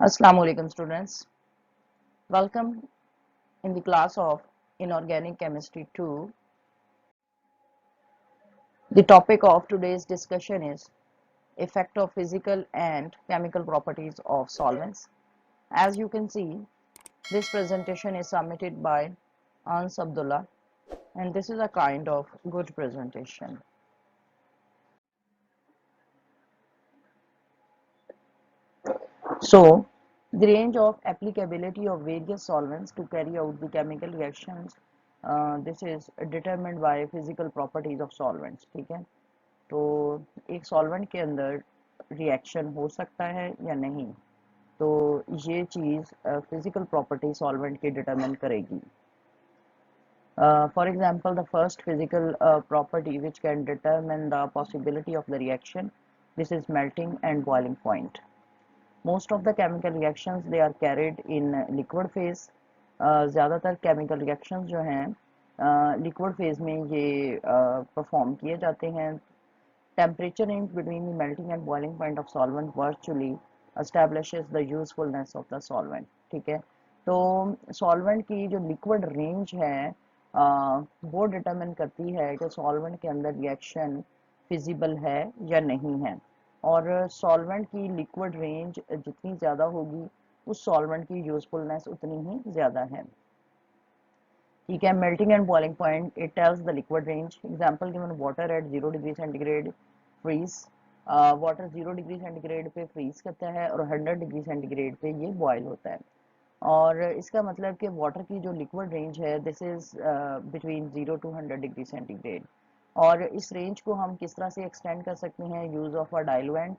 Assalamu alaikum students. Welcome in the class of Inorganic Chemistry 2. The topic of today's discussion is effect of physical and chemical properties of solvents. As you can see, this presentation is submitted by Ans Abdullah, and this is a kind of good presentation. So, the range of applicability of various solvents to carry out the chemical reactions, this is determined by physical properties of solvents. ठीक है, तो एक solvent के अंदर reaction हो सकता है या नहीं, तो ये चीज़ फिजिकल प्रॉपर्टी सॉल्वेंट की डिटरमिन करेगी. For example, the first physical property which can determine the possibility of the reaction, this is melting and boiling point. Most of the chemical reactions they are carried in liquid phase. ज़्यादातर chemical reactions जो हैं liquid phase में ये perform किए जाते हैं. Temperature range between the melting and boiling point of solvent virtually establishes the usefulness of the solvent. ठीक है, तो solvent की जो liquid range है वो determine करती है कि solvent के अंदर reaction feasible है या नहीं है, और सॉल्वेंट की लिक्विड रेंज जितनी ज़्यादा होगी उस सॉल्वेंट की यूजफुलनेस उतनी ही ज़्यादा है. ठीक है, melting and boiling point it tells the liquid range. Example given water at 0 degree centigrade freeze. Water 0 degree centigrade पे फ्रीज करता है और 100 डिग्री सेंटीग्रेड पे ये बॉयल होता है, और इसका मतलब कि वाटर की जो लिक्विड रेंज है this is between 0 to 100 degree centigrade. और इस रेंज को हम किस तरह से एक्सटेंड कर सकते हैं, use of a diluent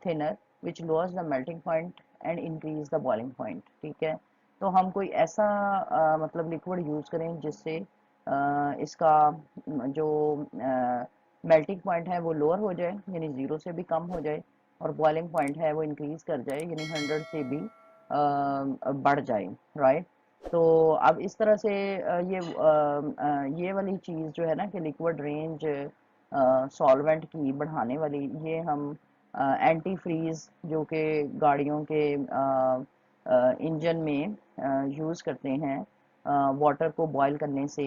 thinner which lowers the melting point and increase the boiling point. ठीक है, तो हम कोई ऐसा मतलब लिक्विड यूज करें जिससे इसका जो मेल्टिंग पॉइंट है वो लोअर हो जाए, यानी 0 से भी कम हो जाए, और बॉइलिंग पॉइंट है वो इंक्रीज कर जाए, यानी 100 से भी बढ़ जाए. राइट, तो अब इस तरह से ये वाली चीज़ जो है ना कि लिक्विड रेंज सॉल्वेंट की बढ़ाने वाली, ये हम एंटी फ्रीज जो कि गाड़ियों के इंजन में यूज़ करते हैं वाटर को बॉयल करने से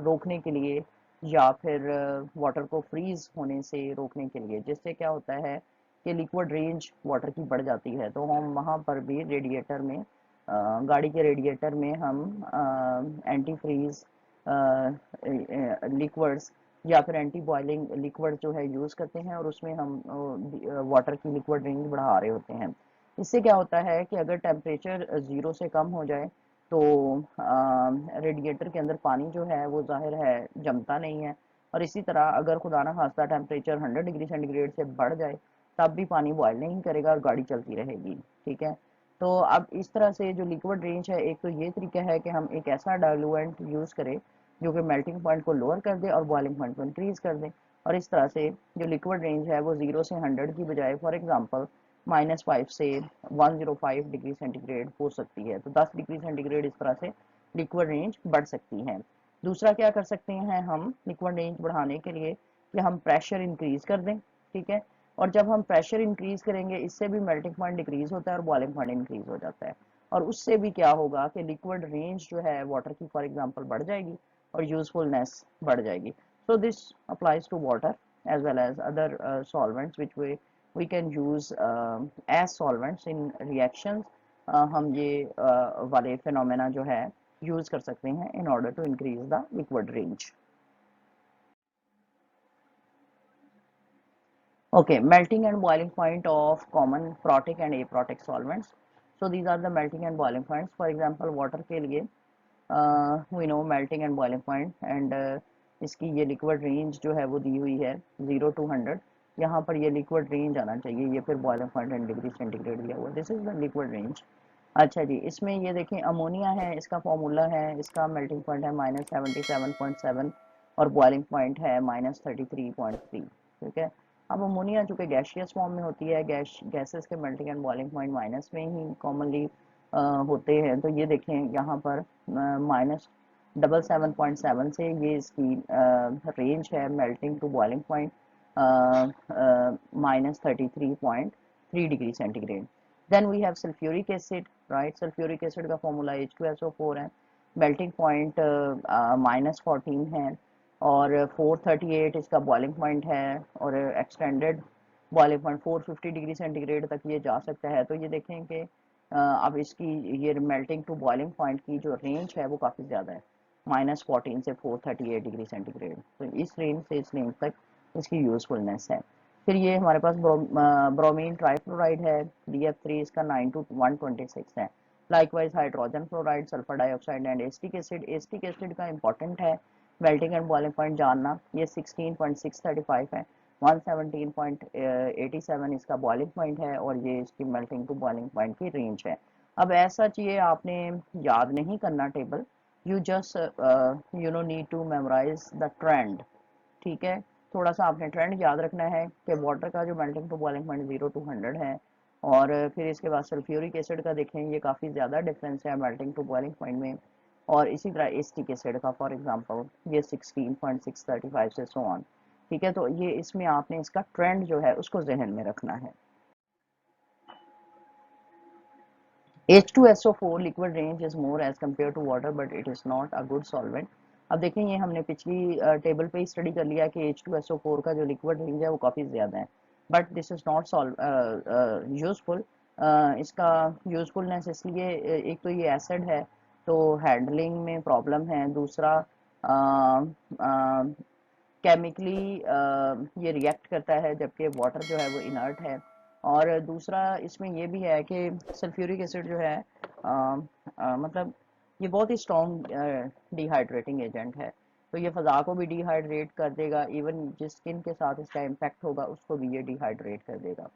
रोकने के लिए, या फिर वाटर को फ्रीज होने से रोकने के लिए, जिससे क्या होता है कि लिक्विड रेंज वाटर की बढ़ जाती है. तो हम वहाँ पर भी रेडिएटर में गाड़ी के रेडिएटर में हम एंटी फ्रीज लिक्विड्स या फिर एंटी बॉइलिंग लिक्विड जो है यूज़ करते हैं, और उसमें हम वाटर की लिक्विड रेंज बढ़ा रहे होते हैं. इससे क्या होता है कि अगर टेम्परेचर 0 से कम हो जाए तो रेडिएटर के अंदर पानी जो है वो जाहिर है जमता नहीं है, और इसी तरह अगर खुदा ना खास्ता टेम्परेचर 100 डिग्री सेंटीग्रेड से बढ़ जाए तब भी पानी बॉयल नहीं करेगा और गाड़ी चलती रहेगी. ठीक है, तो अब इस तरह से जो लिक्विड रेंज है, एक तो ये तरीका है कि हम एक ऐसा डाइल्यूएंट यूज़ करें जो कि मेल्टिंग पॉइंट को लोअर कर दे और बॉइलिंग पॉइंट को इंक्रीज कर दे, और इस तरह से जो लिक्विड रेंज है वो 0 से 100 की बजाय फॉर एग्जांपल -5 से 105 डिग्री सेंटीग्रेड हो सकती है. तो 10 डिग्री सेंटीग्रेड इस तरह से लिक्विड रेंज बढ़ सकती है. दूसरा क्या कर सकते हैं हम लिक्विड रेंज बढ़ाने के लिए, कि हम प्रेशर इंक्रीज कर दें. ठीक है, और जब हम प्रेशर इंक्रीज करेंगे इससे भी मेल्टिंग पॉइंट डिक्रीज होता है और बॉइलिंग पॉइंट इंक्रीज हो जाता है, और उससे भी क्या होगा कि लिक्विड रेंज जो है वाटर की फॉर एग्जांपल बढ़ जाएगी और यूजफुलनेस बढ़ जाएगी. So this applies to water as well as other solvents which we can use as solvents in reactions. हम ये वाले phenomena जो है use कर सकते हैं in order to increase the liquid range. Okay, melting and boiling point of common protic and aprotic solvents. So these are the melting and boiling points. For example, water के लिए we know melting and boiling point, and इसकी ये liquid range जो है वो दी हुई है 0 to 100. यहाँ पर ये liquid range आना चाहिए, ये फिर boiling point and degree centigrade दिया हुआ. This is the liquid range. अच्छा जी, इसमें ये देखें अमोनिया है, इसका फॉर्मूला है, इसका मेल्टिंग पॉइंट है -77.7 और बॉइलिंग पॉइंट है -33.3. ठीक है, अब अमोनिया चूँकि गैसियस फॉर्म में होती है, गैसेस के melting and boiling point minus में ही कॉमनली होते हैं. तो ये देखें यहाँ पर -77.7 से ये इसकी रेंज है melting to boiling point -33.3 degree centigrade. Then we have sulphuric acid, right. Sulphuric acid का फॉर्मूला H2SO4 है, मेल्टिंग पॉइंट -14 है, और 438 इसका बॉइलिंग पॉइंट है, और extended boiling point 450 degree centigrade तक ये जा सकता है। तो ये देखें कि अब इसकी ये मेल्टिंग टू बॉइलिंग पॉइंट की जो रेंज है वो काफ़ी ज़्यादा है, -14 से 438 डिग्री सेंटीग्रेड। तो इस रेंज से इस रेंज तक इसकी यूज़फुलनेस है। फिर ये हमारे पास ब्रोमीन ट्राइफ्लोराइड है, BF3 इसका 9 to 126 है। Likewise hydrogen fluoride, sulphur dioxide and acetic acid. Acetic acid का इंपॉर्टेंट है मेल्टिंग एंड बॉइलिंग पॉइंट जानना, ये 16.635 है, 117.87 इसका बॉइलिंग पॉइंट है, और ये इसकी मेल्टिंग टू बॉइलिंग पॉइंट की रेंज है। अब ऐसा चाहिए आपने याद नहीं करना table, you just need to memorise the trend, ठीक है। थोड़ा सा आपने ट्रेंड याद रखना है कि वाटर का जो melting to boiling point 0 to 100 है, और फिर इसके बाद सल्फ्यूरिक एसिड का देखें, ये काफ़ी ज़्यादा डिफरेंस है मेल्टिंग टू बॉइलिंग पॉइंट में, और इसी तरह एस्टिक एसिड का फॉर एग्जांपल ये 16.635 से सो ऑन, ठीक है। तो ये इसमें आपने इसका ट्रेंड जो है उसको जहन में रखना है। H2SO4 liquid range is more as compared to water, but it is not a good solvent. अब देखें, ये हमने पिछली टेबल पे ही स्टडी कर लिया कि H2SO4 का जो लिक्विड रेंज है वो काफ़ी ज़्यादा है, but this is not useful. इसका यूजफुलनेस इसलिए, एक तो ये एसिड है तो हैंडलिंग में प्रॉब्लम है, दूसरा केमिकली ये रिएक्ट करता है जबकि वाटर जो है वो इनर्ट है, और दूसरा इसमें ये भी है कि सल्फ्यूरिक एसिड जो है मतलब ये बहुत ही स्ट्रॉन्ग डिहाइड्रेटिंग एजेंट है, तो ये फ़ज़ा को भी डिहाइड्रेट कर देगा, इवन जिस स्किन के साथ इसका इम्पैक्ट होगा उसको भी ये डिहाइड्रेट कर देगा।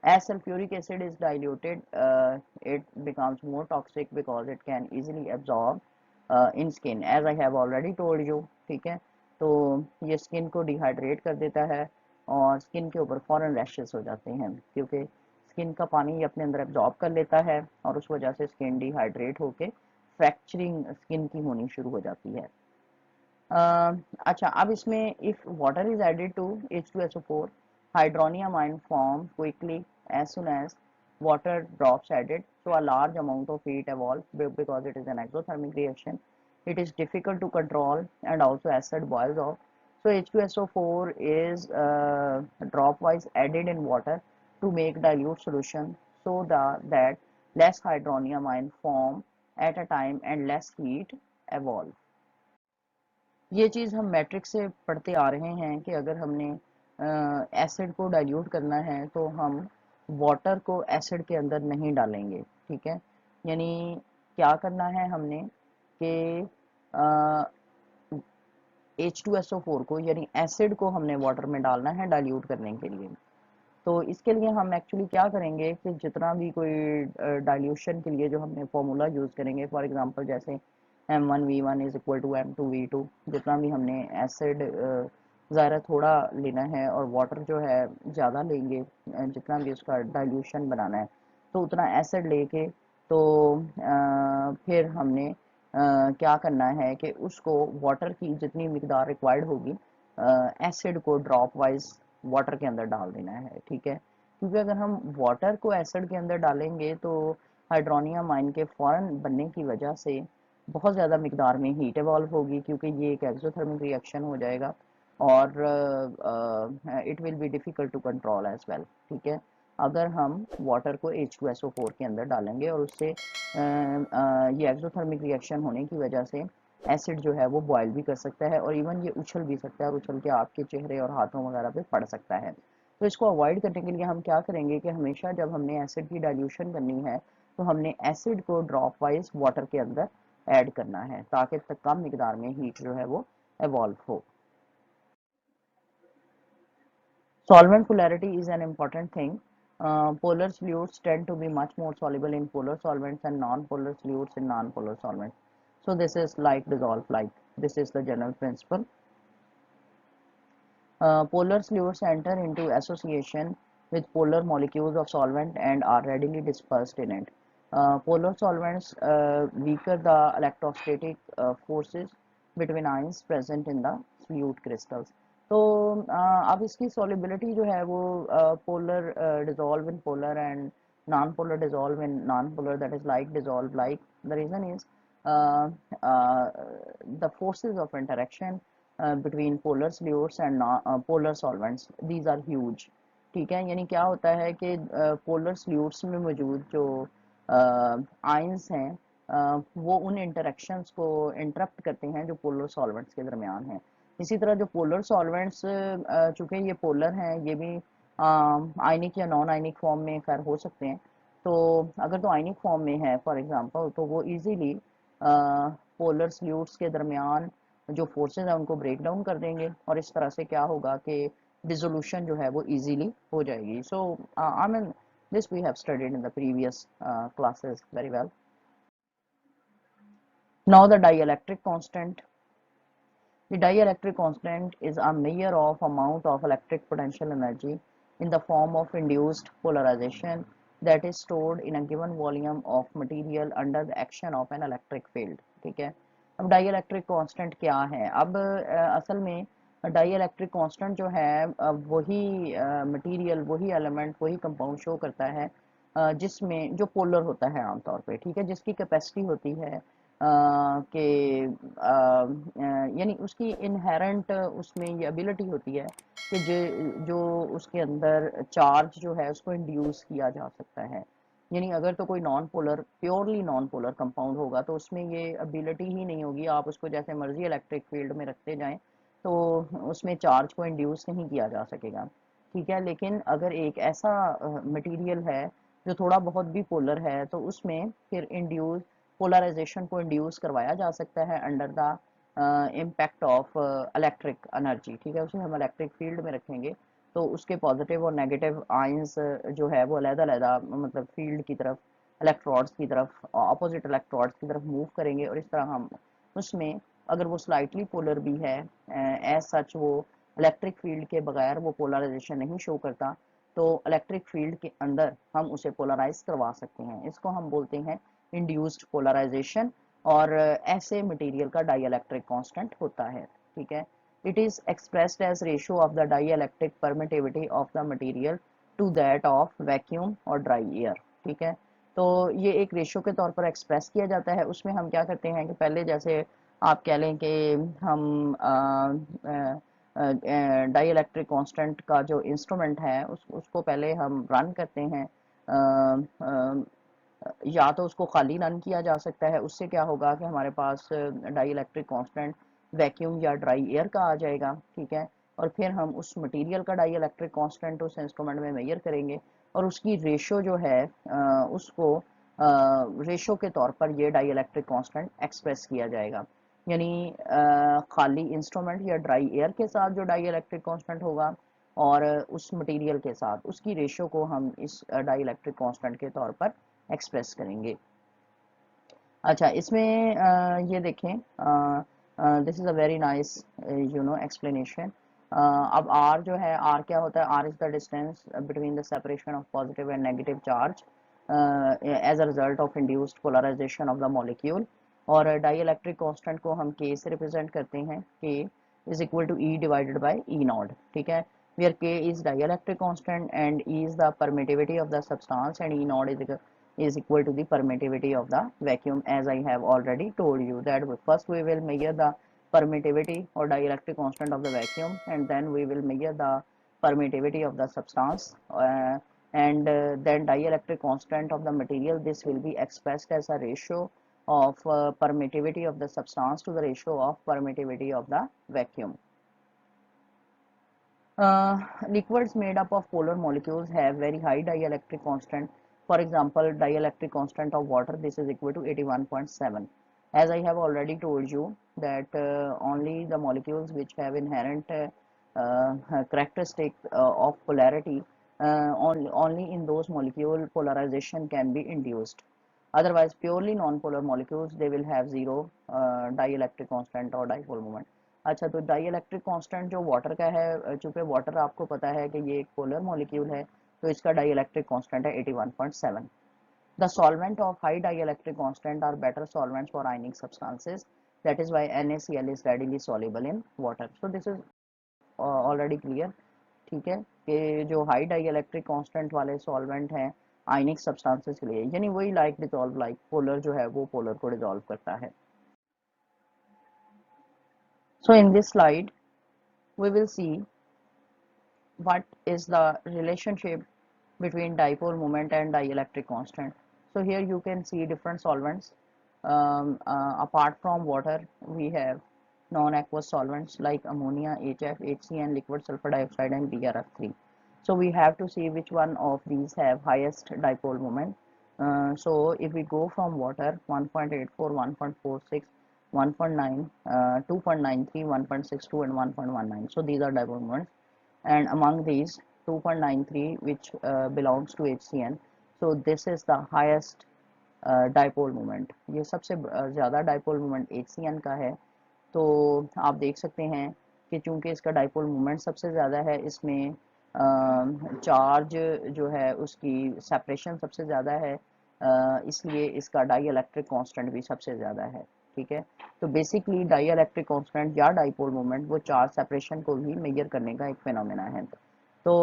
As sulfuric acid is diluted, it becomes more toxic because it can easily absorb in skin, as I have already told you, ठीक है। तो ये स्किन को डिहाइड्रेट कर देता है, और स्किन के ऊपर फॉरन रैशेस हो जाते हैं, क्योंकि स्किन का पानी अपने अंदर एब्जॉर्ब कर लेता है, और उस वजह से स्किन डिहाइड्रेट होके फ्रैक्चरिंग स्किन की होनी शुरू हो जाती है। अच्छा, अब इसमें if water is added to H2SO4, hydronia ion form quickly as soon as water drops added, so a large amount of heat evolves because it is an exothermic reaction. It is difficult to control and also acid boils off. So H2SO4 is drop-wise added in water to make dilute solution, so that less hydronium ion form at a time and less heat evolve. ये चीज़ हम matrix से पढ़ते आ रहे हैं कि अगर हमने acid को डाइल्यूट करना है तो हम वाटर को एसिड के अंदर नहीं डालेंगे, ठीक है। यानी क्या करना है हमने कि H2SO4 को यानी एसिड को हमने वाटर में डालना है डाइल्यूट करने के लिए। तो इसके लिए हम एक्चुअली क्या करेंगे कि जितना भी कोई डाइल्यूशन के लिए जो हमने फॉर्मूला यूज़ करेंगे, फॉर एग्जांपल जैसे M1V1 is equal to M2V2, जितना भी हमने एसिड ज़ाहिर थोड़ा लेना है और वाटर जो है ज़्यादा लेंगे, जितना भी उसका डाइल्यूशन बनाना है तो उतना एसिड लेके, तो फिर हमने क्या करना है कि उसको वाटर की जितनी मिकदार रिक्वायर्ड होगी एसिड को ड्रॉप वाइज वाटर के अंदर डाल देना है, ठीक है। क्योंकि अगर हम वाटर को एसिड के अंदर डालेंगे तो हाइड्रोनियम आयन के फौरन बनने की वजह से बहुत ज़्यादा मिकदार में हीट इवॉल्व होगी, क्योंकि ये एक एक्सोथर्मिक रिएक्शन हो जाएगा, और it will be difficult to control as well, ठीक है। अगर हम वाटर को H2SO4 के अंदर डालेंगे और उससे ये एक्सोथर्मिक रिएक्शन होने की वजह से एसिड जो है वो बॉयल भी कर सकता है, और इवन ये उछल भी सकता है, और उछल के आपके चेहरे और हाथों वगैरह पे पड़ सकता है। तो इसको अवॉइड करने के लिए हम क्या करेंगे कि हमेशा जब हमने एसिड की डाइल्यूशन करनी है तो हमने एसिड को ड्रॉप वाइज वाटर के अंदर ऐड करना है, ताकि तक कम मिकदार में हीट जो है वो एवॉल्व हो। Solvent polarity is an important thing. Polar solutes tend to be much more soluble in polar solvents and non-polar solutes in non-polar solvents. So this is like dissolve like. This is the general principle. Polar solutes enter into association with polar molecules of solvent and are readily dispersed in it. Polar solvents weaken the electrostatic forces between ions present in the solute crystals. तो अब इसकी solubility जो है वो polar dissolve in polar and non-polar dissolve in non-polar, that is like dissolve like. The reason is uh, uh, the forces of interaction between polar solutes and polar solvents, these are huge. ठीक है, यानी क्या होता है कि polar salutes में मौजूद जो आयंस हैं वो उन इंटरेक्शंस को इंटरप्ट करते हैं जो पोलर सॉल्वेंट्स के दरमियान हैं। इसी तरह जो पोलर सॉल्वेंट्स चूंकि ये पोलर हैं, ये भी आयनिक या नॉन आयनिक फॉर्म में खैर हो सकते हैं। तो अगर तो आयनिक फॉर्म में है फॉर एग्जांपल, तो वो इजीली पोलर सल्यूट्स के दरमियान जो फोर्सेस हैं उनको ब्रेक डाउन कर देंगे, और इस तरह से क्या होगा कि डिसोल्यूशन जो है वो इजीली हो जाएगी। So I mean this we have studied in the previous classes very well. Now the dielectric constant. The dielectric constant is a measure of amount of electric potential energy in the form of induced polarization that is stored in a given volume of material under the action of an electric field. ठीक है, अब dielectric constant क्या है? अब असल में dielectric constant जो है वही मटेरियल, वही एलिमेंट, वही कंपाउंड शो करता है जिसमें जो पोलर होता है आमतौर पे, ठीक है, जिसकी कैपेसिटी होती है कि यानी उसकी इनहेरेंट उसमें ये एबिलिटी होती है कि जो उसके अंदर चार्ज जो है उसको इंड्यूस किया जा सकता है। यानी अगर तो कोई non polar, purely non polar compound होगा तो उसमें ये एबिलिटी ही नहीं होगी, आप उसको जैसे मर्जी इलेक्ट्रिक फील्ड में रखते जाएं तो उसमें चार्ज को इंड्यूस नहीं किया जा सकेगा। ठीक है, लेकिन अगर एक ऐसा मटेरियल है जो थोड़ा बहुत भी पोलर है तो उसमें फिर इंड्यूस पोलराइजेशन को इंड्यूस करवाया जा सकता है under the impact of electric energy. ठीक है, उसे हम इलेक्ट्रिक फील्ड में रखेंगे तो उसके पॉजिटिव और नेगेटिव आयंस जो है वो अलग-अलग मतलब फील्ड की तरफ, इलेक्ट्रोड्स की तरफ, ऑपोजिट इलेक्ट्रोड्स की तरफ मूव करेंगे, और इस तरह हम उसमें अगर वो स्लाइटली पोलर भी है एज सच, वो इलेक्ट्रिक फील्ड के बगैर वो पोलराइजेशन नहीं शो करता, तो इलेक्ट्रिक फील्ड के अंदर हम उसे पोलराइज करवा सकते हैं। इसको हम बोलते हैं इंड्यूस्ड पोलराइजेशन, और ऐसे मटेरियल का डाइइलेक्ट्रिक कांस्टेंट होता है। ठीक है, it is expressed as ratio of the dielectric permittivity of the material to that of vacuum और ड्राई एयर। ठीक है, तो ये एक रेशियो के तौर पर एक्सप्रेस किया जाता है। उसमें हम क्या करते हैं कि पहले जैसे आप कह लें कि हम डाई इलेक्ट्रिक कांस्टेंट का जो इंस्ट्रूमेंट है उसको पहले हम रन करते हैं, या तो उसको खाली रन किया जा सकता है, उससे क्या होगा कि हमारे पास डाई इलेक्ट्रिक कांस्टेंट वैक्यूम या ड्राई एयर का आ जाएगा। ठीक है, और फिर हम उस मटेरियल का डाई इलेक्ट्रिक कांस्टेंट उस इंस्ट्रूमेंट में मेजर करेंगे, और उसकी रेशो जो है उसको रेशो के तौर पर ये डाई इलेक्ट्रिक कांस्टेंट एक्सप्रेस किया जाएगा। यानी खाली इंस्ट्रूमेंट या ड्राई एयर के साथ जो डाई इलेक्ट्रिक कांस्टेंट होगा और उस मटेरियल के साथ उसकी रेशो को हम इस डाई इलेक्ट्रिक कांस्टेंट के तौर पर एक्सप्रेस करेंगे। अच्छा, इसमें ये देखें, this is a very nice explanation. अब आर जो है, आर क्या होता है? R is the distance between the separation of positive and negative charge as a result of induced polarisation of the molecule. और डाई इलेक्ट्रिक कॉन्स्टेंट को हम K से रिप्रेजेंट करते हैं, K is equal to E divided by E nought. ठीक है, where K is dielectric constant and E is the permittivity of the substance and E naught is equal to the permittivity of the vacuum, as I have already told you that first we will measure the permittivity or dielectric constant of the vacuum, and then we will measure the permittivity of the substance, and then dielectric constant of the material. This will be expressed as a ratio of permittivity of the substance to the ratio of permittivity of the vacuum. Liquids made up of polar molecules have very high dielectric constant. For example, dielectric constant of water, this is equal to 81.7. As I have already told you that only the molecules which have inherent characteristic of polarity, only in those molecule polarization can be induced. Otherwise, purely non-polar molecules, they will have zero dielectric constant or dipole moment. अच्छा, तो die electric constant जो water का है, चूंकि water आपको पता है कि ये एक पोलर मॉलिक्यूल है, तो इसका डाई इलेक्ट्रिक कांस्टेंट है 81.7. The solvent of high dielectric constant are better solvents for ionic substances, that is why NaCl is readily soluble in water. So this is already clear. ठीक है, कि जो high dielectric constant वाले solvent हैं ionic substances के लिए, यानी वही लाइक डिजॉल्व लाइक पोलर जो है वो पोलर को डिजॉल्व करता है। So in this slide we will see what is the relationship between dipole moment and dielectric constant. So here you can see different solvents. Apart from water, we have non-aqueous solvents like ammonia, HF, HCN, liquid sulfur dioxide, and BRF3. So we have to see which one of these have highest dipole moment. So if we go from water, 1.84, 1.46, 1.9, 2.93, 1.62, and 1.19. So these are dipole moments, and among these 2.93 which belongs to HCN, so this is the highest dipole moment, ये सबसे ज़्यादा dipole moment HCN का है। तो आप देख सकते हैं कि चूंकि इसका डाइपोल मोमेंट सबसे ज़्यादा है, इसमें चार्ज जो है उसकी सेपरेशन सबसे ज़्यादा है, इसलिए इसका डाई इलेक्ट्रिक कॉन्स्टेंट भी सबसे ज़्यादा है। ठीक है, तो बेसिकली डाई इलेक्ट्रिक कॉन्स्टेंट या डाइपोल मोमेंट वो चार्ज सेपरेशन को भी मेजर करने का एक फिनोमेना है। तो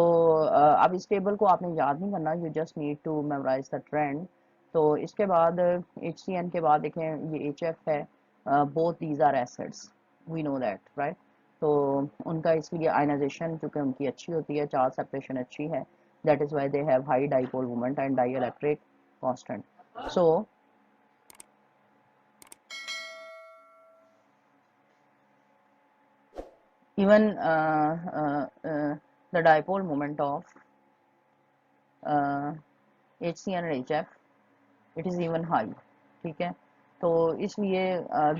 अब इस टेबल को आपने याद नहीं करना, you just need to memorise the trend. तो इसके बाद HCN के बाद देखें ये HF है, both these are acids, we know that right. तो उनका इसलिए आयनाइजेशन चूँकि उनकी अच्छी होती है, चार्ज सेपरेशन अच्छी है, that is why they have high dipole moment and dielectric constant. So even the dipole moment of HCN and HF, it is even high। ठीक है, तो इसलिए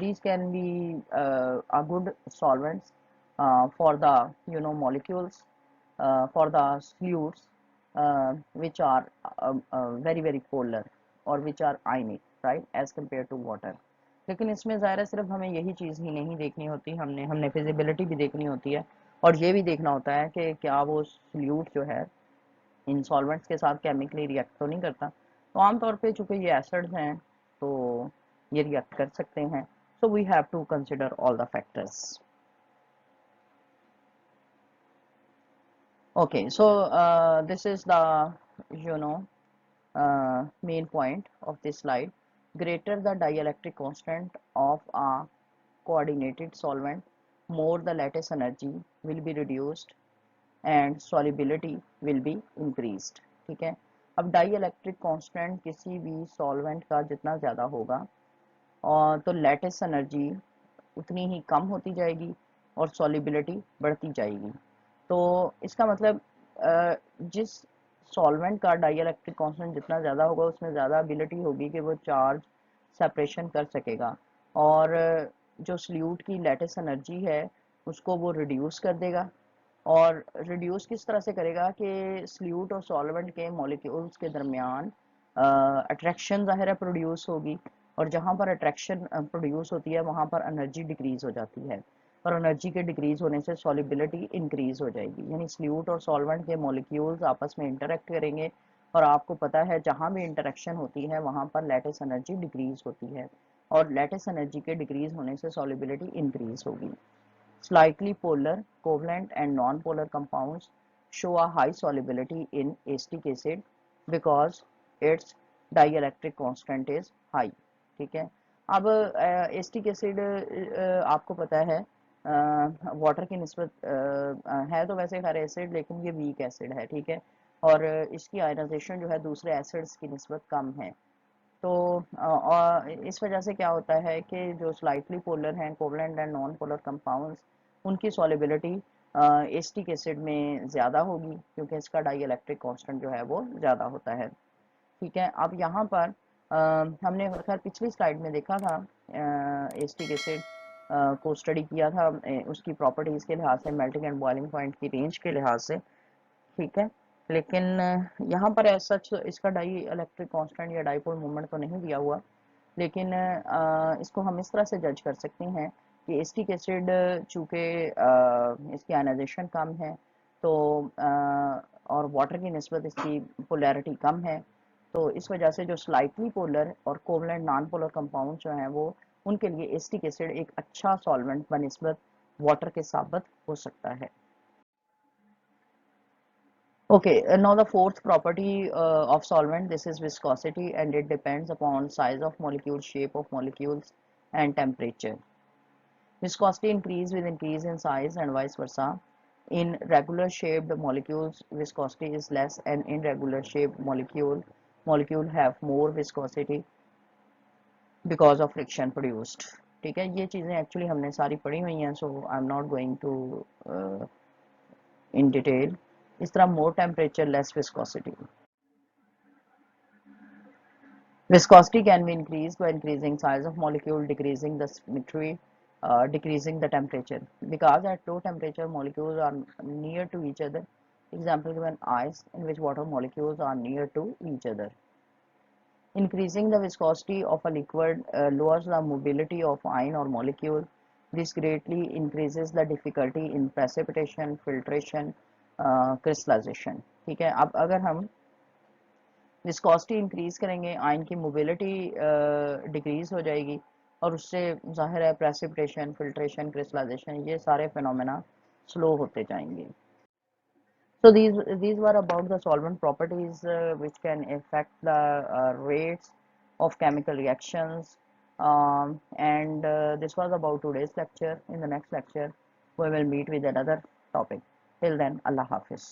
these can be a good solvents for the molecules, for the solutes which are very polar or which are ionic, right, as compared to water। लेकिन इसमें ज़ाहिर है सिर्फ हमें यही चीज़ ही नहीं देखनी होती, हमने फिजिबिलिटी भी देखनी होती है, और ये भी देखना होता है कि क्या वो सल्यूट जो है इन सॉल्वेंट्स के साथ केमिकली रिएक्ट तो नहीं करता। तो आमतौर पे चूंकि ये एसिड्स हैं तो ये रिएक्ट कर सकते हैं। So we have to consider all the factors. Okay, so this is the you know main point of this slide. Greater the dielectric constant of a coordinated solvent, more the lattice energy will be reduced and solubility will be increased। ठीक है, अब die electric constant किसी भी solvent का जितना ज़्यादा होगा और तो लैटिस एनर्जी उतनी ही कम होती जाएगी और सॉलिबिलिटी बढ़ती जाएगी। तो इसका मतलब जिस सॉल्वेंट का डाई इलेक्ट्रिक कांस्टेंट जितना ज़्यादा होगा उसमें ज़्यादा एबिलिटी होगी कि वो चार्ज सेपरेशन कर सकेगा, और जो सल्यूट की लैटिस एनर्जी है उसको वो रिड्यूस कर देगा। और रिड्यूस किस तरह से करेगा कि सल्यूट और सॉल्वेंट के मॉलिक्यूल्स के दरमियान अट्रैक्शन ज़ाहिर है प्रोड्यूस होगी, और जहाँ पर अट्रैक्शन प्रोड्यूस होती है वहाँ पर एनर्जी डिक्रीज हो जाती है, और एनर्जी के डिक्रीज होने से सॉलिबिलिटी इंक्रीज हो जाएगी, यानी सल्यूट और सॉल्वेंट के मॉलिक्यूल्स आपस में इंटरेक्ट करेंगे, और आपको पता है जहाँ भी इंटरेक्शन होती है वहाँ पर लैटिस एनर्जी डिक्रीज होती है, और लैटिस एनर्जी के डिक्रीज होने से सॉलिबिलिटी इंक्रीज होगी। Slightly polar, covalent and non-polar compounds show a high solubility in acetic acid because its dielectric constant is high। ठीक है, अब एसिटिक एसिड आपको पता है वाटर की निस्बत है तो वैसे हर एसिड, लेकिन ये वीक एसिड है। ठीक है, और इसकी आयनाइजेशन जो है दूसरे एसिड्स की निस्बत कम है। तो और इस वजह से क्या होता है कि जो स्लाइटली पोलर हैं, covalent and non polar compounds, उनकी सॉलिबिलिटी एसिटिक एसिड में ज़्यादा होगी क्योंकि इसका डाई इलेक्ट्रिक कांस्टेंट जो है वो ज़्यादा होता है। ठीक है, अब यहाँ पर हमने खैर पिछली स्लाइड में देखा था एसिटिक एसिड को स्टडी किया था उसकी प्रॉपर्टीज़ के लिहाज से, मेल्टिंग एंड बॉइलिंग पॉइंट की रेंज के लिहाज से। ठीक है, लेकिन यहाँ पर एज सच इसका डाई इलेक्ट्रिक कांस्टेंट या डाइपोल मोमेंट तो नहीं दिया हुआ, लेकिन इसको हम इस तरह से जज कर सकते हैं कि एसिटिक एसिड चूँकि इसकी आयनाइजेशन कम है, तो और वाटर की निस्बत इसकी पोलैरिटी कम है, तो इस वजह से जो स्लाइटली पोलर और कोवलेंट नॉन पोलर कंपाउंड जो हैं वो उनके लिए एसिटिक एसिड एक अच्छा सॉल्वेंट बनिस्बत वाटर के साबित हो सकता है। Okay, now the fourth property of solvent, this is viscosity, and it depends upon size of molecule, shape of molecules, and temperature. Viscosity increase with increase in size and vice versa. In regular shaped molecules, viscosity is less, and in irregular shaped molecule have more viscosity because of friction produced. ठीक है, ये चीज़ें actually हमने सारी पढ़ी हुई हैं, so I am not going to in detail. इस तरह more temperature less viscosity. Viscosity can be increased by increasing size of molecule, decreasing the symmetry, decreasing the temperature. Because at low temperature, molecules are near to each other. Example given ice, in which water molecules are near to each other. Increasing the viscosity of a liquid lowers the mobility of ion or molecule. This greatly increases the difficulty in precipitation, filtration, crystallization. ठीक है, अब अगर हम viscosity increase करेंगे, ion की mobility decrease हो जाएगी, और उससे जाहिर है प्रेसिपिटेशन, फिल्ट्रेशन, क्रिस्टलाइजेशन, ये सारे फिनोमेना स्लो होते जाएंगे. So these were about the solvent properties which can affect the rates of chemical reactions, and this was about today's lecture. In the next lecture we will meet with another topic. Till then, Allah Hafiz.